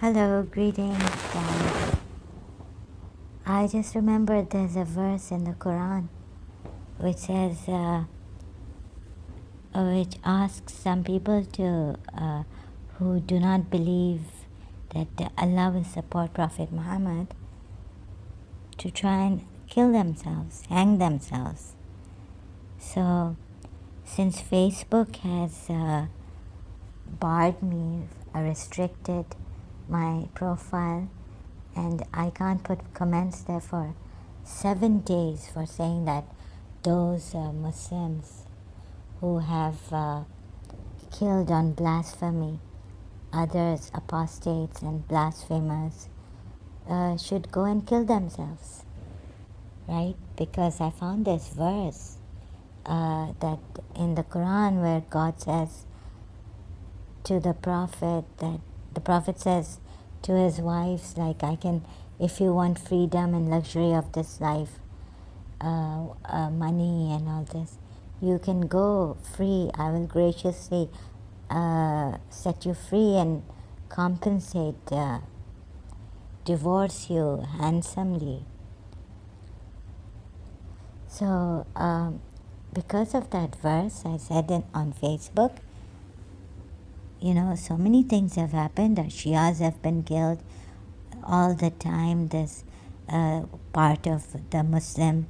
Hello, greetings. I just remembered there's a verse in the Quran which says, which asks some people to who do not believe that Allah will support Prophet Muhammad to try and kill themselves, hang themselves. So, since Facebook has barred me, restricted my profile, and I can't put comments there for 7 days for saying that those Muslims who have killed on blasphemy others, apostates and blasphemers, should go and kill themselves, right? Because I found this verse that in the Quran where God says to the Prophet, that the Prophet says to his wives, like, if you want freedom and luxury of this life, money and all this, you can go free. I will graciously set you free and compensate, divorce you handsomely. So because of that verse, I said it on Facebook, so many things have happened. Our Shias have been killed all the time. This part of the Muslim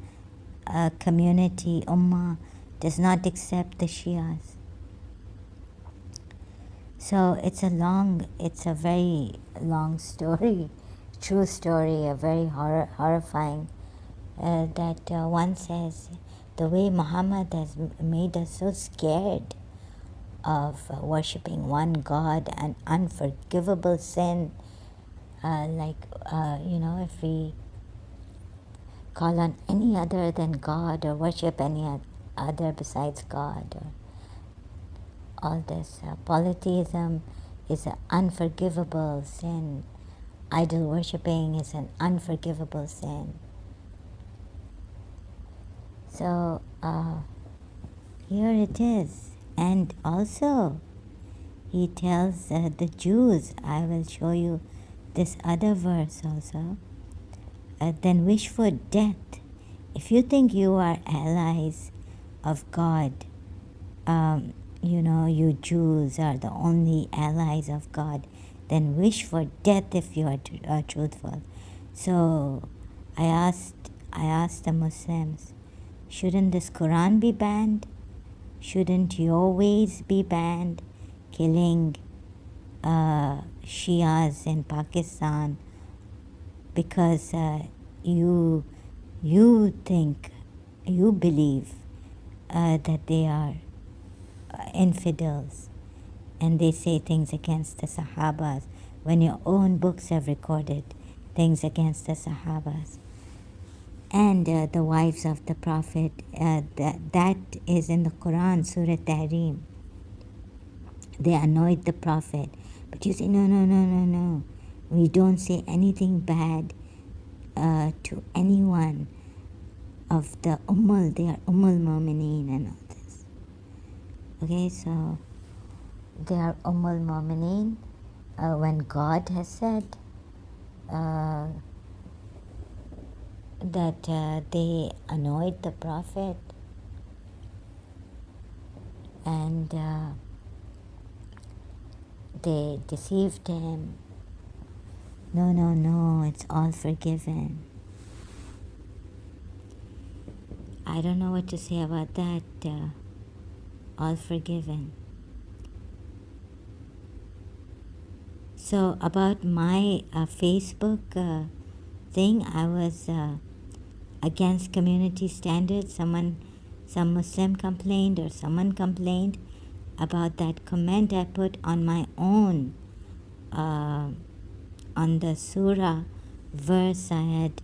community, Ummah, does not accept the Shias. So it's a very long story, true story, a very horrifying, that one says the way Muhammad has made us so scared of worshipping one God, an unforgivable sin, if we call on any other than God or worship any other besides God, or all this polytheism is an unforgivable sin. Idol worshipping is an unforgivable sin. So here it is. And also he tells the Jews, I will show you this other verse also, then wish for death. If you think you are allies of God, you Jews are the only allies of God, then wish for death if you are truthful. So I asked the Muslims, shouldn't this Quran be banned? Shouldn't your ways be banned? Killing Shias in Pakistan because you believe that they are infidels and they say things against the Sahabas when your own books have recorded things against the Sahabas. And the wives of the Prophet, that is in the Quran, Surah Tahrim. They annoyed the Prophet. But you say, no. We don't say anything bad to anyone of the Ummul. They are Ummul Mu'mineen and all this. Okay, so they are Ummul Mu'mineen when God has said that they annoyed the Prophet and they deceived him. No, it's all forgiven. I don't know what to say about that. All forgiven. So about my Facebook thing, I was against community standards. Some Muslim complained or someone complained about that comment I put on my own, on the surah verse I had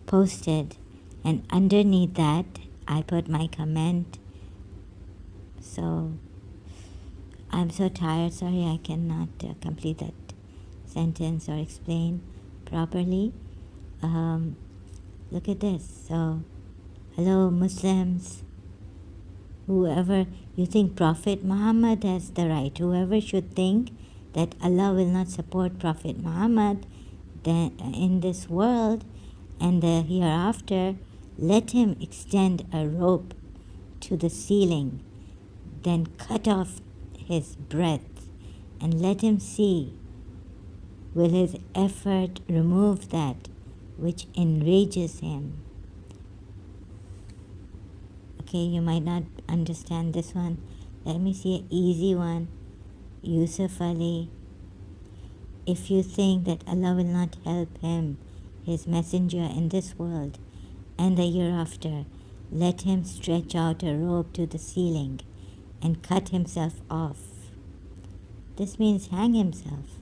posted, and underneath that I put my comment. So I'm so tired, sorry I cannot complete that sentence or explain properly. Look at this. So, hello Muslims, whoever you think Prophet Muhammad has the right, whoever should think that Allah will not support Prophet Muhammad then in this world and the hereafter, let him extend a rope to the ceiling, then cut off his breath, and let him see, will his effort remove that which enrages him. Okay, you might not understand this one. Let me see an easy one. Yusuf Ali. If you think that Allah will not help him, his messenger in this world and the hereafter, let him stretch out a rope to the ceiling and cut himself off. This means hang himself.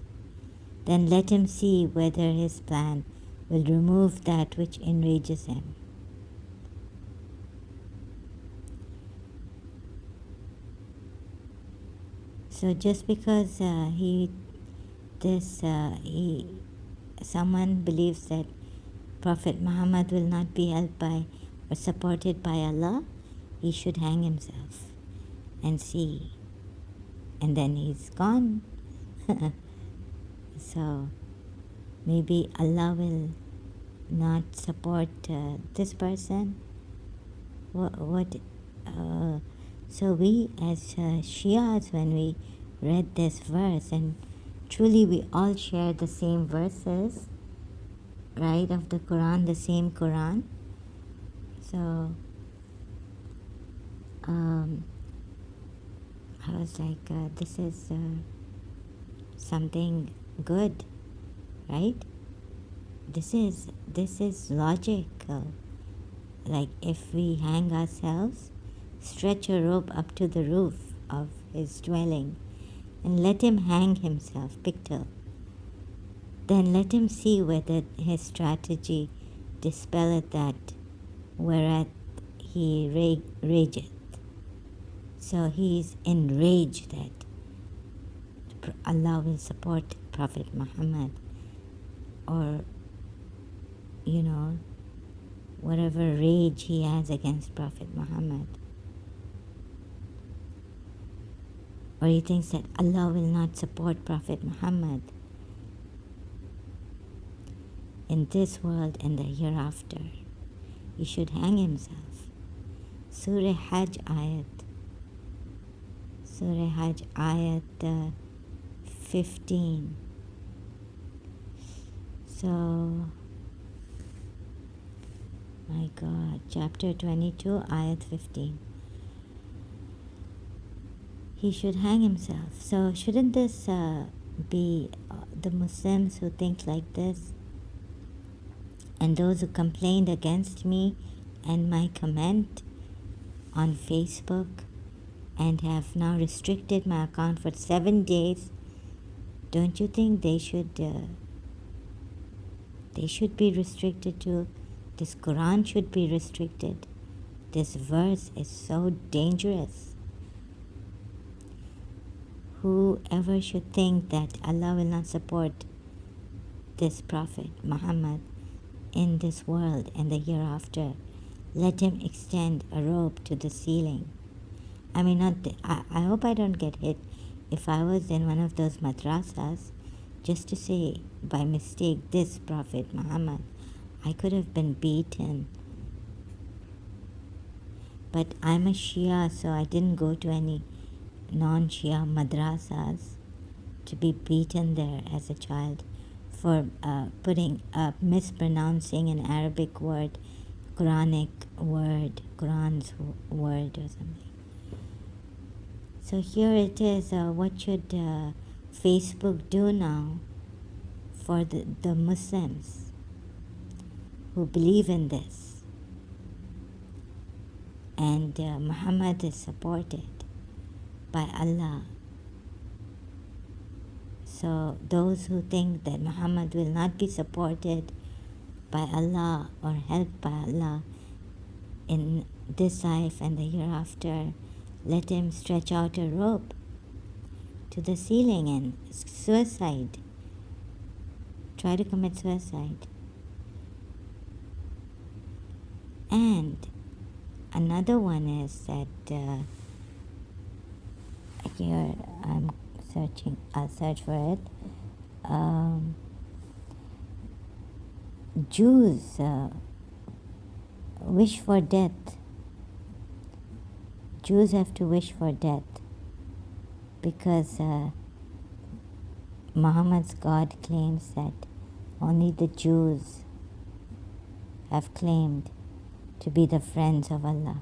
Then let him see whether his plan will remove that which enrages him. So just because someone believes that Prophet Muhammad will not be helped by or supported by Allah, he should hang himself and see. And then he's gone. So maybe Allah will not support this person. So we as Shias, when we read this verse, and truly we all share the same verses, right, of the Quran, the same Quran. So I was like, this is something good, right? This is logical. Like if we hang ourselves, stretch a rope up to the roof of his dwelling, and let him hang himself, picture. Then let him see whether his strategy dispelleth that whereat he rageth. So he is enraged that Allah will support Prophet Muhammad, or whatever rage he has against Prophet Muhammad. Or he thinks that Allah will not support Prophet Muhammad in this world and the hereafter. He should hang himself. Surah Hajj ayat. Surah Hajj ayat 15. So, my God, chapter 22, ayat 15. He should hang himself. So shouldn't this be the Muslims who think like this, and those who complained against me and my comment on Facebook and have now restricted my account for 7 days? Don't you think they should be restricted too? This Quran should be restricted. This verse is so dangerous. Whoever should think that Allah will not support this Prophet Muhammad in this world and the hereafter, let him extend a rope to the ceiling. I mean, I hope I don't get hit if I was in one of those madrasas just to say by mistake this Prophet Muhammad. I could have been beaten. But I'm a Shia, so I didn't go to any non-Shia madrasas to be beaten there as a child for mispronouncing an Arabic word, Quranic word, Quran's word or something. So here it is. What should Facebook do now for the Muslims who believe in this? And Muhammad is supported by Allah. So those who think that Muhammad will not be supported by Allah or helped by Allah in this life and the hereafter, let him stretch out a rope to the ceiling and suicide. Try to commit suicide. And another one is that here I'm I'll search for it. Jews wish for death. Jews have to wish for death because Muhammad's God claims that only the Jews have claimed to be the friends of Allah.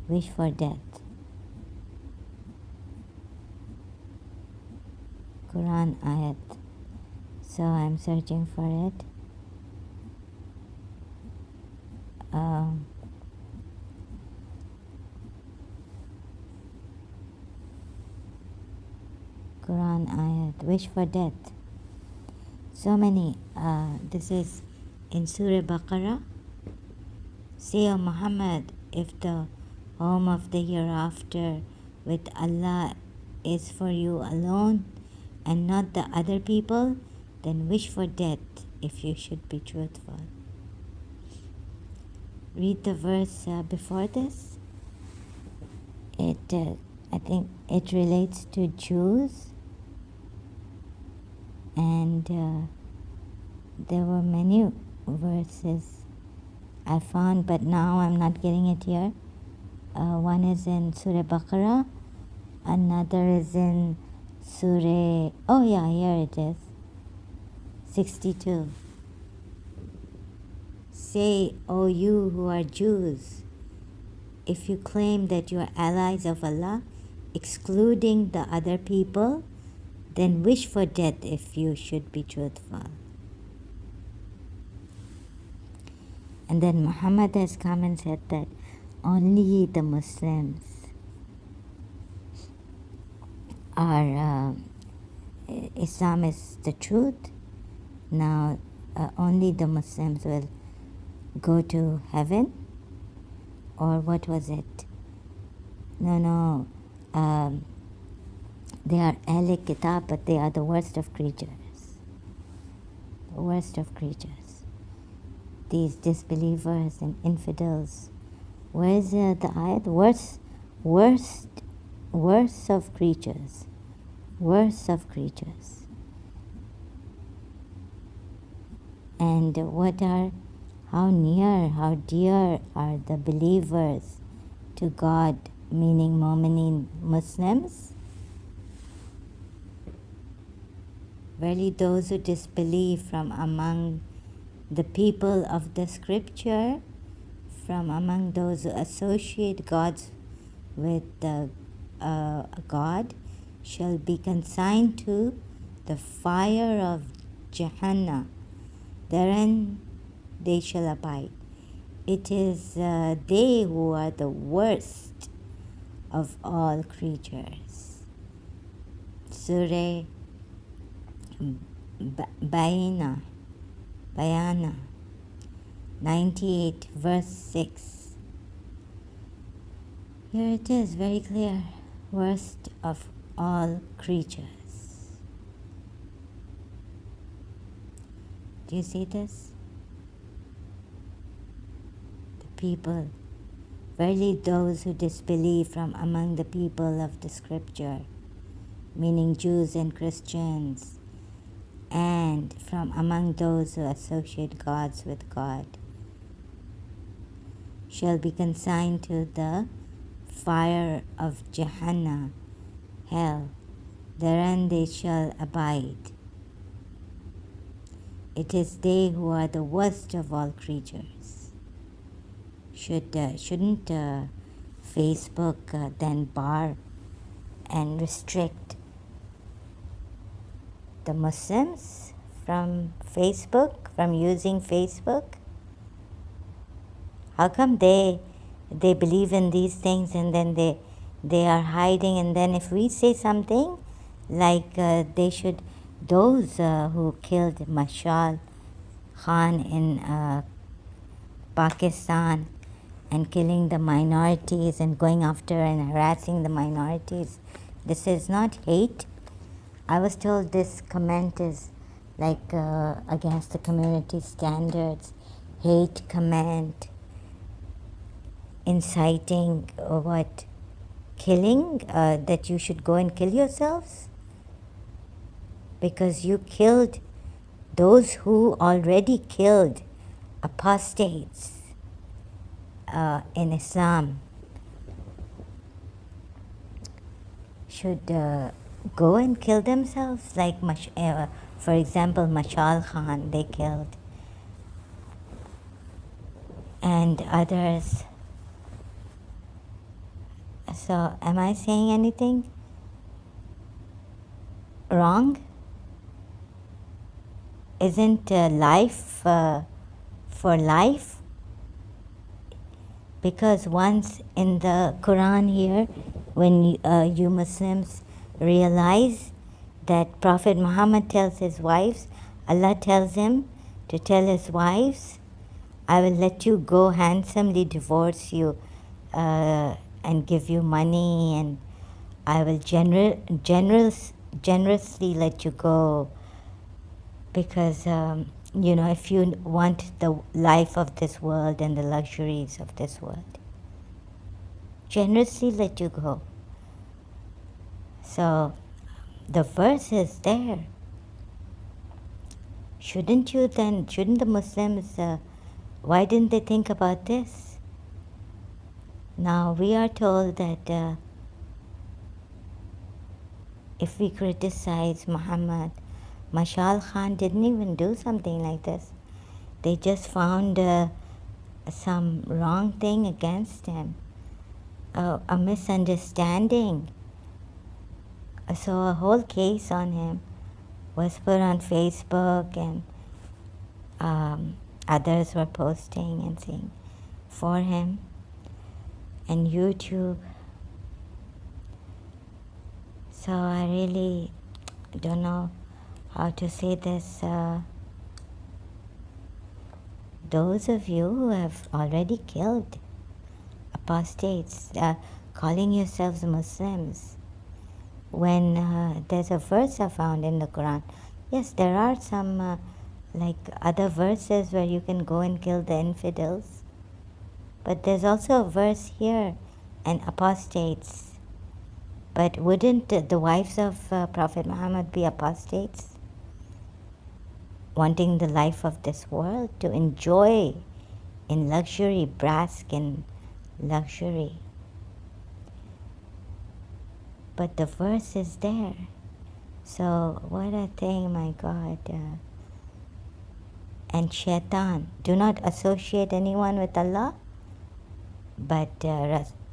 Wish for death. Quran ayat. So I'm searching for it. Quran ayat. Wish for death. So many. This is in Surah Baqarah. Say, O Muhammad, if the home of the hereafter with Allah is for you alone and not the other people, then wish for death if you should be truthful. Read the verse before this. I think it relates to Jews, and there were many verses I found, but now I'm not getting it here. One is in Surah Baqarah, another is in Surah, oh yeah, here it is, 62. Say, O you who are Jews, if you claim that you are allies of Allah, excluding the other people, then wish for death if you should be truthful. And then Muhammad has come and said that only the Muslims are, Islam is the truth. Now only the Muslims will go to heaven. Or what was it? No, they are Ahl Kitab, but they are the worst of creatures. The worst of creatures. These disbelievers and infidels. Where is the ayat? Worst of creatures. Worst of creatures. And how near, how dear are the believers to God, meaning Mu'mineen Muslims? Verily those who disbelieve from among the people of the scripture, from among those who associate gods with God, shall be consigned to the fire of Jahannam. Therein they shall abide. It is they who are the worst of all creatures. Surah Bayana, 98 verse 6. Here it is, very clear. Worst of all creatures. Do you see this? People, verily those who disbelieve from among the people of the scripture, meaning Jews and Christians, and from among those who associate gods with God, shall be consigned to the fire of Jahannam, hell. Therein they shall abide. It is they who are the worst of all creatures. Shouldn't Facebook then bar and restrict the Muslims from Facebook, from using Facebook? How come they believe in these things and then they are hiding, and then if we say something like they should, those who killed Mashal Khan in Pakistan, and killing the minorities and going after and harassing the minorities, this is not hate. I was told this comment is like against the community standards, hate comment, inciting what? Killing, that you should go and kill yourselves? because you killed those who already killed apostates in Islam should go and kill themselves, like for example Mashal Khan they killed, and others. So am I saying anything wrong? Isn't life for life? Because once in the Quran here, when you Muslims realize that Prophet Muhammad tells his wives, Allah tells him to tell his wives, I will let you go handsomely, divorce you, and give you money, and I will generously let you go, because if you want the life of this world and the luxuries of this world, generously let you go. So the verse is there. Shouldn't the Muslims, why didn't they think about this? Now we are told that if we criticize Muhammad, Mashal Khan didn't even do something like this. They just found some wrong thing against him, a misunderstanding. So a whole case on him was put on Facebook, and others were posting and saying for him, and YouTube. So I really don't know how to say this. Those of you who have already killed apostates, calling yourselves Muslims, when there's a verse I found in the Quran. Yes, there are some like other verses where you can go and kill the infidels, but there's also a verse here, and apostates. But wouldn't the wives of Prophet Muhammad be apostates? Wanting the life of this world, to enjoy in luxury, bask in luxury. But the verse is there. So what a thing, my God. And shaitan, do not associate anyone with Allah, but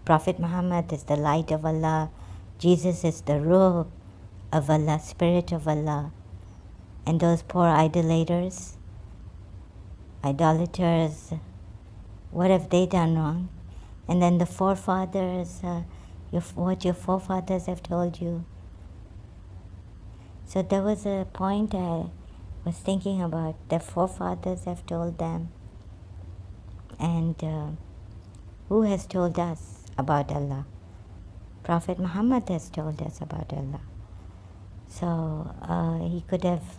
Prophet Muhammad is the light of Allah. Jesus is the Ruh of Allah, Spirit of Allah. And those poor idolaters, what have they done wrong? And then the forefathers, what your forefathers have told you. So there was a point I was thinking about. The forefathers have told them. And who has told us about Allah? Prophet Muhammad has told us about Allah. So he could have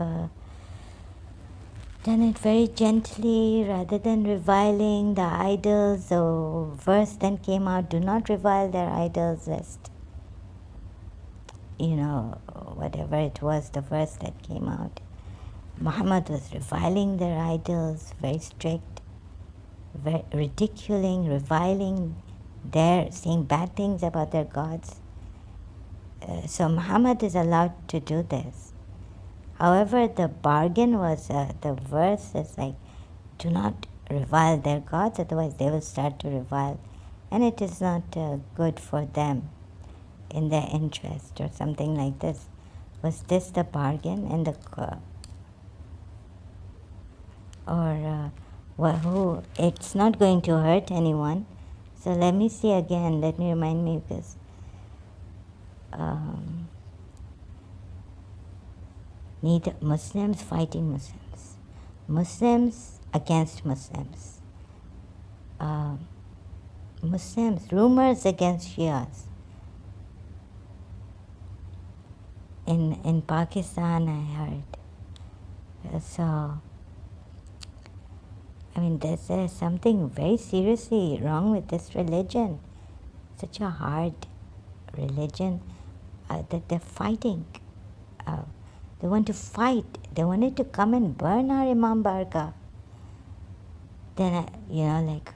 done it very gently rather than reviling the idols. The verse then came out, do not revile their idols, lest, whatever it was, the verse that came out. Muhammad was reviling their idols, very strict, very ridiculing, reviling saying bad things about their gods. So Muhammad is allowed to do this. However, the bargain was, the verse is like, do not revile their gods, otherwise they will start to revile. And it is not good for them in their interest, or something like this. Was this the bargain? And it's not going to hurt anyone. So let me see again, let me remind me, because neither Muslims fighting Muslims, Muslims against Muslims, Muslims, rumors against Shias. In Pakistan, I heard. So, I mean, there's something very seriously wrong with this religion. Such a hard religion that they're fighting. They want to fight. They wanted to come and burn our Imam Barka. Then, like,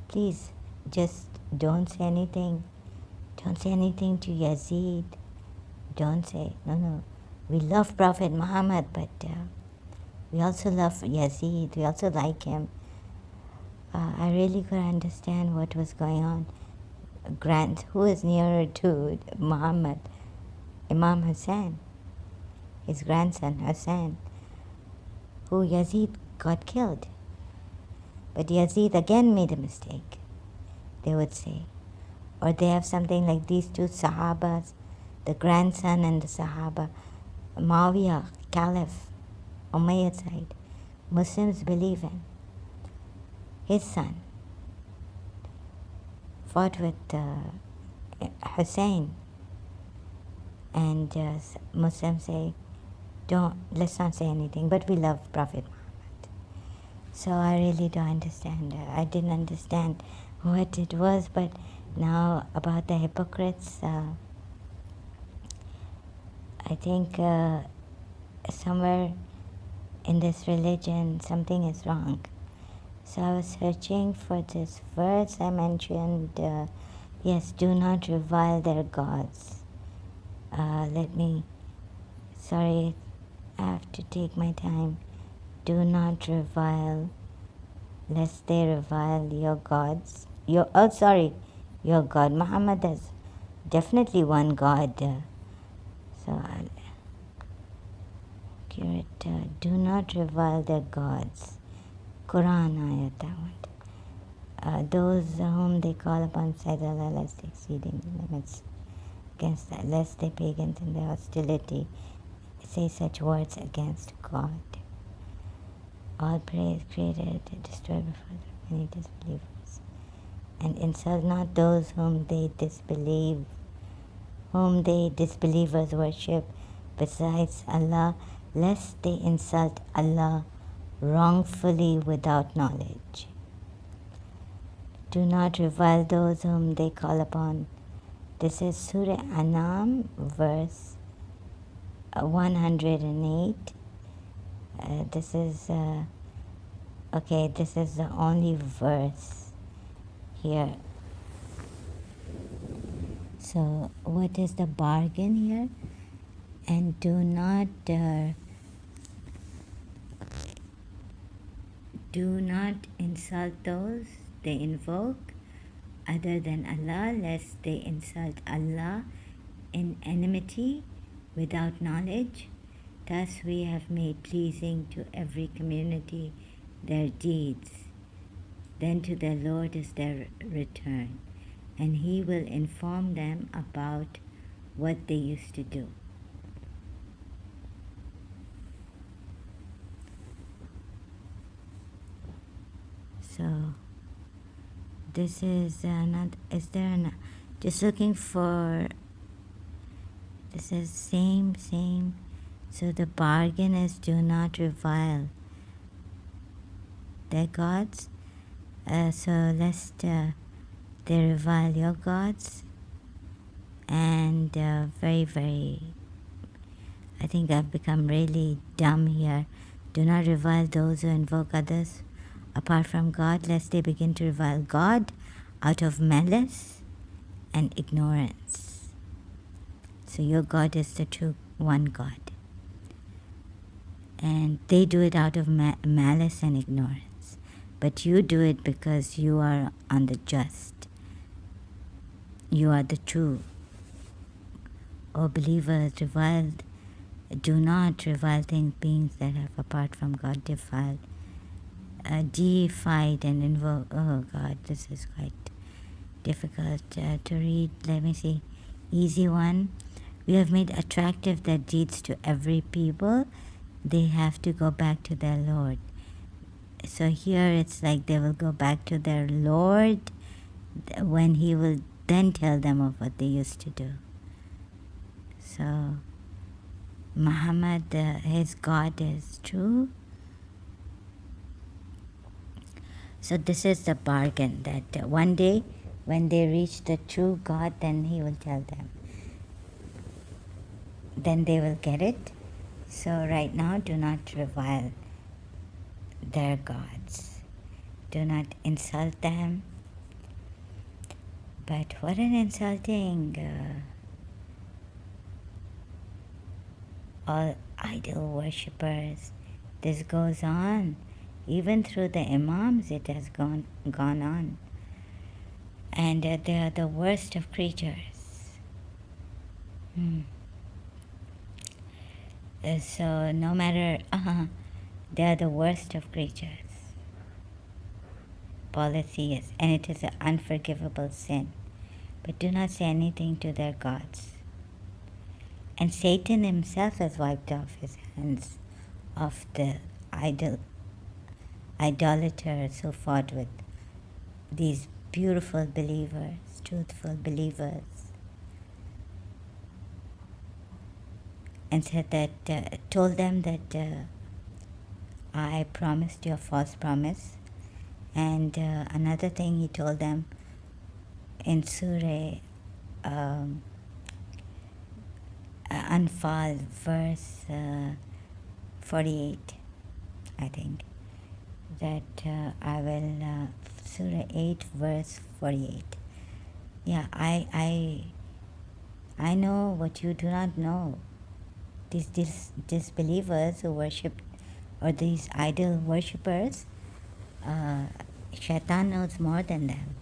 please, just don't say anything. Don't say anything to Yazid. Don't say, no. We love Prophet Muhammad, but we also love Yazid. We also like him. I really could understand what was going on. Who is nearer to Muhammad? Imam Hussein, his grandson Hussein, who Yazid got killed. But Yazid again made a mistake, they would say. Or they have something like these two Sahabas, the grandson and the Sahaba, Muawiyah, Caliph, Umayyad side, Muslims believe in. His son fought with Hussein, and Muslims say, let's not say anything, but we love Prophet Muhammad. So I really don't understand. I didn't understand what it was, but now about the hypocrites, I think somewhere in this religion something is wrong. So I was searching for this verse I mentioned. Yes, do not revile their gods. Sorry, I have to take my time. Do not revile, lest they revile your gods. Your God. Muhammad has definitely one God. So I'll give it, do not revile their gods. Quran ayat, that one. Those whom they call upon said Allah, lest they exceeding the limits against that, lest they pagans in their hostility say such words against God. All praise created, destroyed before the many disbelievers. And insult not those whom they disbelieve, whom they disbelievers worship besides Allah, lest they insult Allah wrongfully without knowledge. Do not revile those whom they call upon. This is Surah Anam, verse 108. This is the only verse here. So what is the bargain here? And do not insult those they invoke other than Allah, lest they insult Allah in enmity without knowledge. Thus we have made pleasing to every community their deeds. Then to their Lord is their return, and He will inform them about what they used to do. So this is just looking for, this is same. So the bargain is do not revile their gods. So lest they revile your gods. And very, very, I think I've become really dumb here. Do not revile those who invoke others apart from God, lest they begin to revile God out of malice and ignorance. So your God is the true one God. And they do it out of malice and ignorance. But you do it because you are on the just. You are the true. O believers, do not revile beings that have apart from God defiled, deified and invoke. Oh God, this is quite difficult to read. Let me see. Easy one. We have made attractive their deeds to every people. They have to go back to their Lord. So here it's like they will go back to their Lord when He will then tell them of what they used to do. So Muhammad, his God is true. So this is the bargain, that one day when they reach the true God, then He will tell them. Then they will get it. So right now, do not revile their gods. Do not insult them. But what an insulting all idol worshippers. This goes on. Even through the imams it has gone on. And they are the worst of creatures. So no matter, they are the worst of creatures. Polytheists, and it is an unforgivable sin. But do not say anything to their gods. And Satan himself has wiped off his hands of the idolaters who fought with these beautiful believers, truthful believers, and said that, told them that I promised you a false promise. And another thing he told them in Surah Anfal, verse 48, I think, that I will, Surah 8, verse 48. Yeah, I know what you do not know. These disbelievers who worship, or these idol worshippers, Shaitan knows more than them.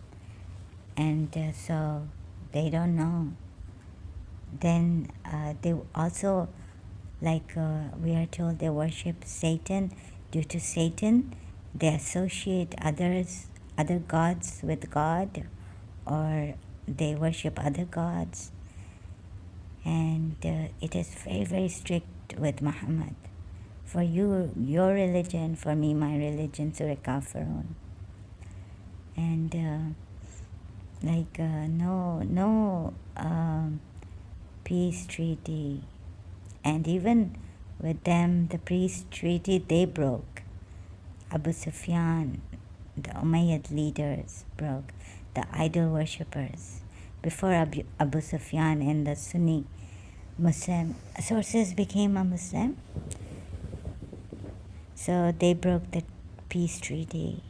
And so they don't know. Then they also, like we are told, they worship Satan. Due to Satan, they associate other gods with God, or they worship other gods. And it is very, very strict with Muhammad. For you, your religion; for me, my religion, Surah Kafirun. And no peace treaty. And even with them, the peace treaty they broke. Abu Sufyan, the Umayyad leaders broke, the idol worshippers. Before Abu Sufyan and the Sunni Muslim sources became a Muslim, so they broke the peace treaty.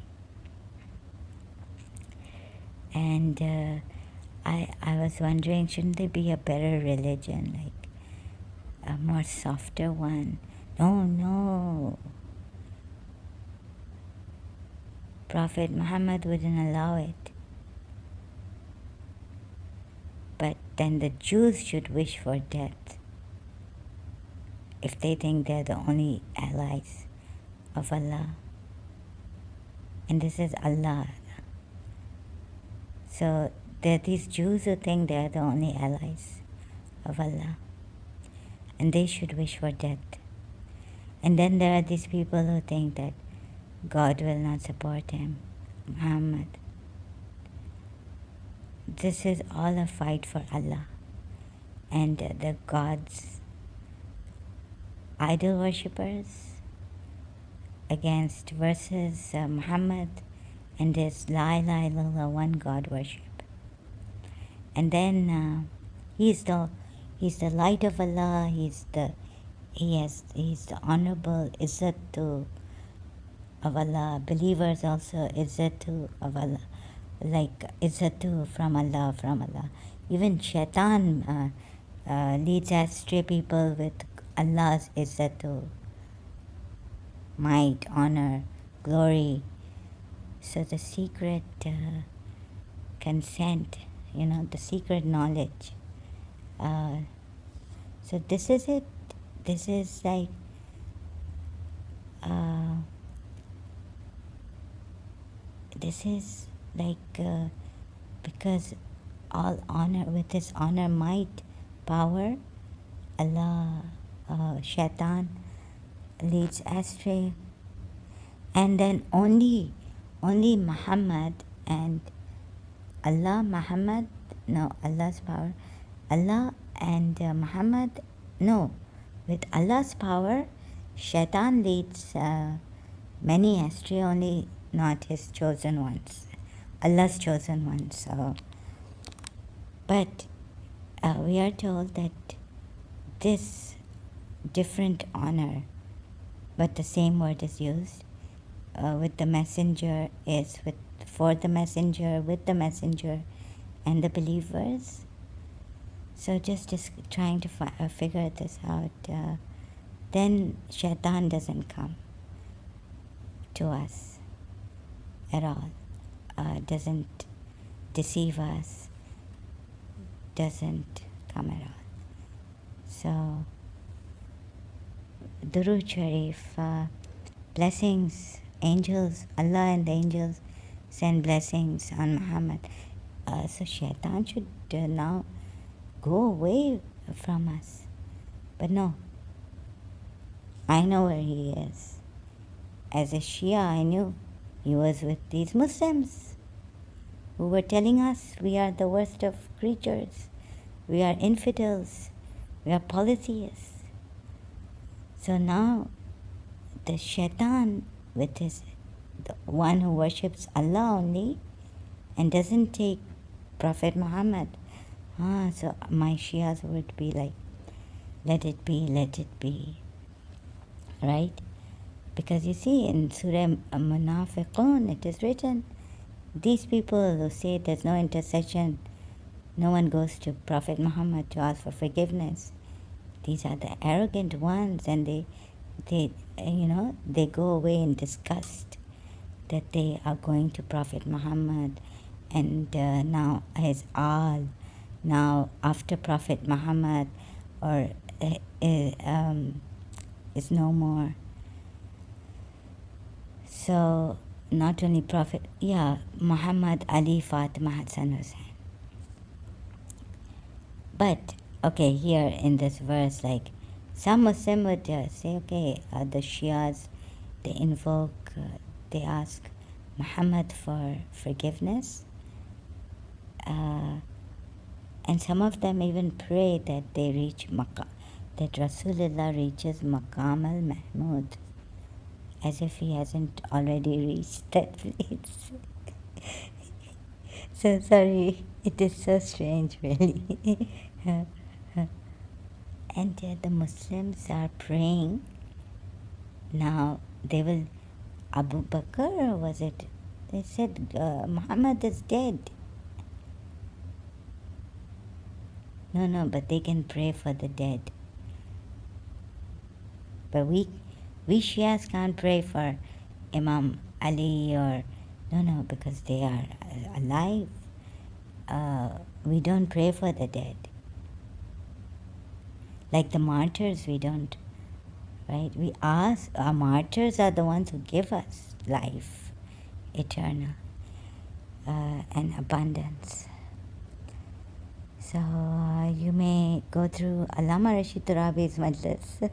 And I was wondering, shouldn't there be a better religion, like a more softer one? No. Prophet Muhammad wouldn't allow it. But then the Jews should wish for death if they think they're the only allies of Allah. And this is Allah. So there are these Jews who think they are the only allies of Allah, and they should wish for death. And then there are these people who think that God will not support him, Muhammad. This is all a fight for Allah and the gods, idol worshippers, against versus Muhammad and this La ilaha illallah, one God worship. And then he's the light of Allah. He's the honorable Izzatu of Allah. Believers also Izzatu of Allah, like Izzatu from Allah. Even Shaitan leads astray people with Allah's Izzatu, might, honor, glory. So the secret consent, the secret knowledge. So this is it. This is like because all honor, with his honor, might, power, Allah, Shaitan leads astray, and then only Muhammad and Allah, Allah's power, Allah and Muhammad, with Allah's power, Shaitan leads many astray, only not his chosen ones, Allah's chosen ones. So, but we are told that this different honor, but the same word is used. With the messenger is for the messenger, with the messenger, and the believers. So just trying to figure this out. Then shaitan doesn't come to us at all. Doesn't deceive us. Doesn't come at all. So, Durood Sharif, blessings, angels, Allah and the angels send blessings on Muhammad. So shaitan should now go away from us. But no, I know where he is. As a Shia, I knew he was with these Muslims who were telling us we are the worst of creatures, we are infidels, we are polytheists. So now the shaitan, with his the one who worships Allah only and doesn't take Prophet Muhammad, so my Shias would be like, let it be, right? Because you see in Surah Munafiqun it is written, these people who say there's no intercession, no one goes to Prophet Muhammad to ask for forgiveness, these are the arrogant ones, and they go away in disgust that they are going to Prophet Muhammad, and now his all, now after Prophet Muhammad or is no more. So not only Prophet, Muhammad, Ali, Fatima, Hassan, Hussein. But okay, here in this verse, like some Muslim would say, okay, the Shias, they invoke, they ask Muhammad for forgiveness, and some of them even pray that they reach that Rasulullah reaches Maqam al-Mahmud, as if he hasn't already reached that place. So sorry, it is so strange, really. And the Muslims are praying now. They will, Abu Bakr, or was it? They said Muhammad is dead. No, but they can pray for the dead. But we Shias can't pray for Imam Ali or, no, because they are alive. We don't pray for the dead. Like the martyrs, we don't, right? We ask, our martyrs are the ones who give us life, eternal, and abundance. So you may go through Allama Rashid Turabi's majlis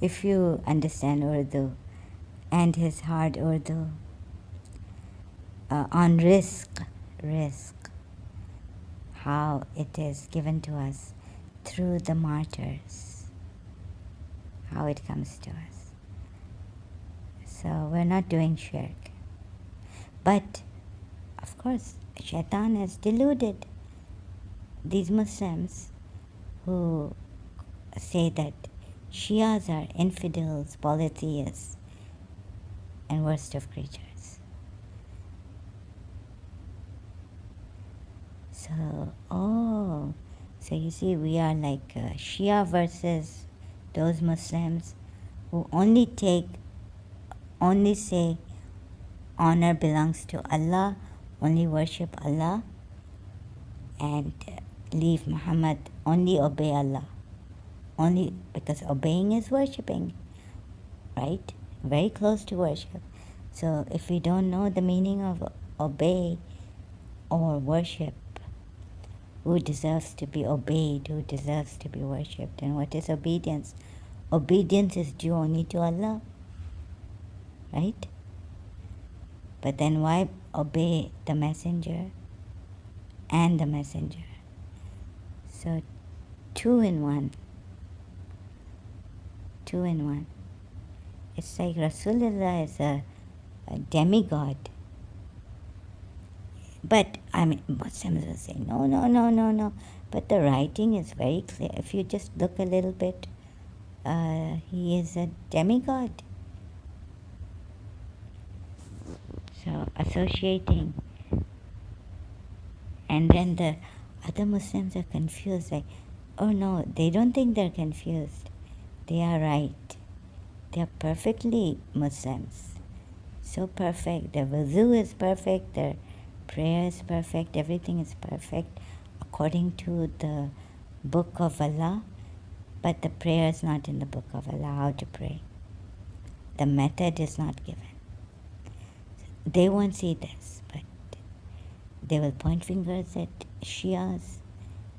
if you understand Urdu, and his hard Urdu, on risk, how it is given to us through the martyrs, how it comes to us. So we're not doing shirk. But, of course, shaitan has deluded these Muslims who say that Shias are infidels, polytheists, and worst of creatures. So, so you see, we are like Shia versus those Muslims who only say honor belongs to Allah, only worship Allah, and leave Muhammad, only obey Allah. Only because obeying is worshipping, right? Very close to worship. So if we don't know the meaning of obey or worship, who deserves to be obeyed, who deserves to be worshipped, and what is obedience? Obedience is due only to Allah, right? But then why obey the messenger and the messenger? So two in one. It's like Rasulullah is a demigod. But, Muslims will say, no. But the writing is very clear. If you just look a little bit he is a demigod. So associating, and then the other Muslims are confused, like, oh no, they don't think they're confused. They are right. They are perfectly Muslims. So perfect. Their wuzu is perfect, their prayer is perfect, everything is perfect according to the book of Allah, but the prayer is not in the book of Allah, how to pray. The method is not given. They won't see this, but they will point fingers at Shias,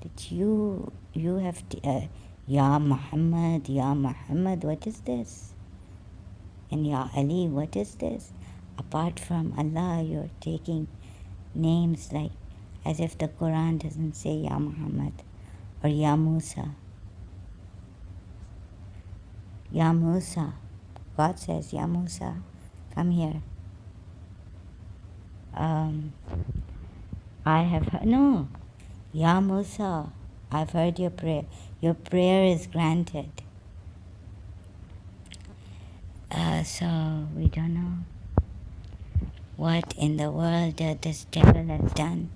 that you have Ya Muhammad, what is this? And Ya Ali, what is this? Apart from Allah, you're taking names like as if the Quran doesn't say Ya Muhammad or Ya Musa. Ya Musa. God says, Ya Musa, come here. I have heard, no, Ya Musa, I've heard your prayer. Your prayer is granted. So we don't know what in the world this devil has done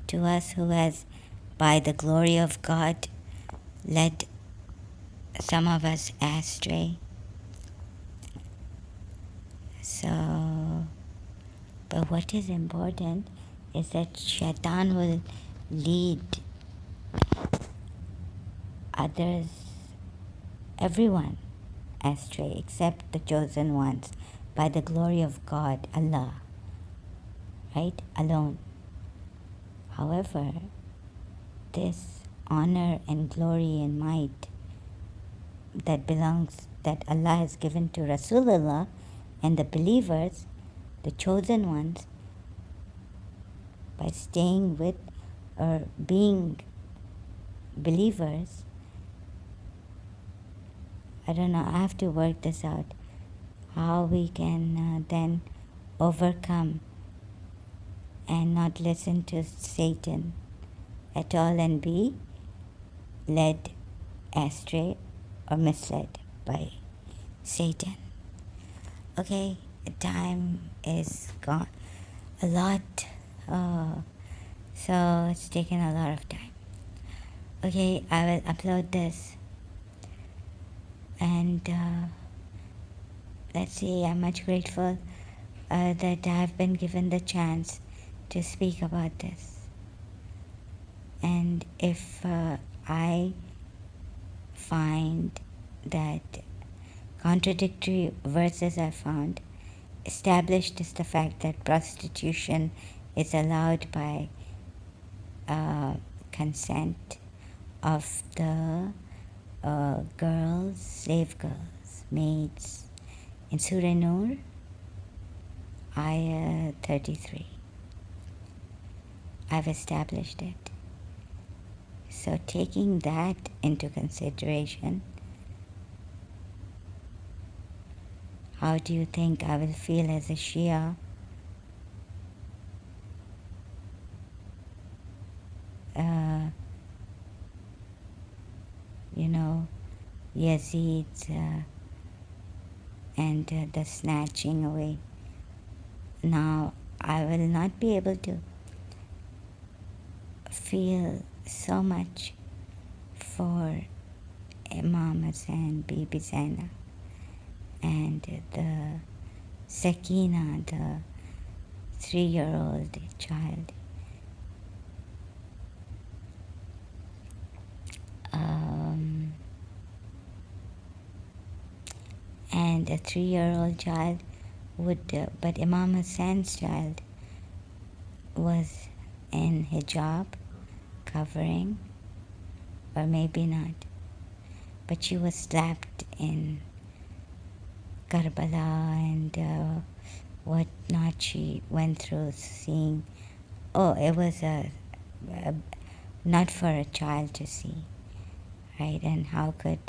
to us, who has, by the glory of God, led some of us astray. So, but what is important is that Shaitan will lead others, everyone, astray except the chosen ones, by the glory of God, Allah, right? Alone. However, this honor and glory and might that Allah has given to Rasulullah and the believers, the chosen ones, by staying with or being believers, I don't know, I have to work this out, how we can then overcome and not listen to Satan at all and be led astray or misled by Satan. Okay, time is gone a lot, so it's taken a lot of time. Okay, I will upload this, and let's see, I'm much grateful that I've been given the chance to speak about this. And if I find that contradictory verses are found, established is the fact that prostitution is allowed by consent of the girls, slave girls, maids, in Surah Nur, Ayah 33. I've established it. So taking that into consideration, how do you think I will feel as a Shia Yazid's and the snatching away? Now I will not be able to feel so much for Imam Hassan, Bibi Zainab, and the Sakina, the 3-year-old child. And a 3-year-old child would, but Imam Hassan's child was in hijab, covering, or maybe not. But she was slapped in Karbala and what not she went through seeing. Oh, it was not for a child to see, right? And how could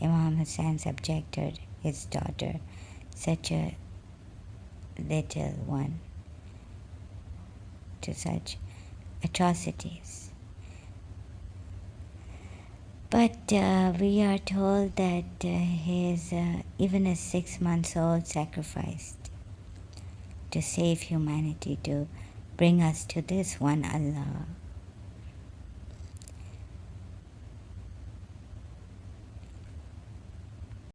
Imam Hassan subject his daughter, such a little one, to such atrocities? But we are told that even a 6-month-old sacrificed to save humanity, to bring us to this one Allah.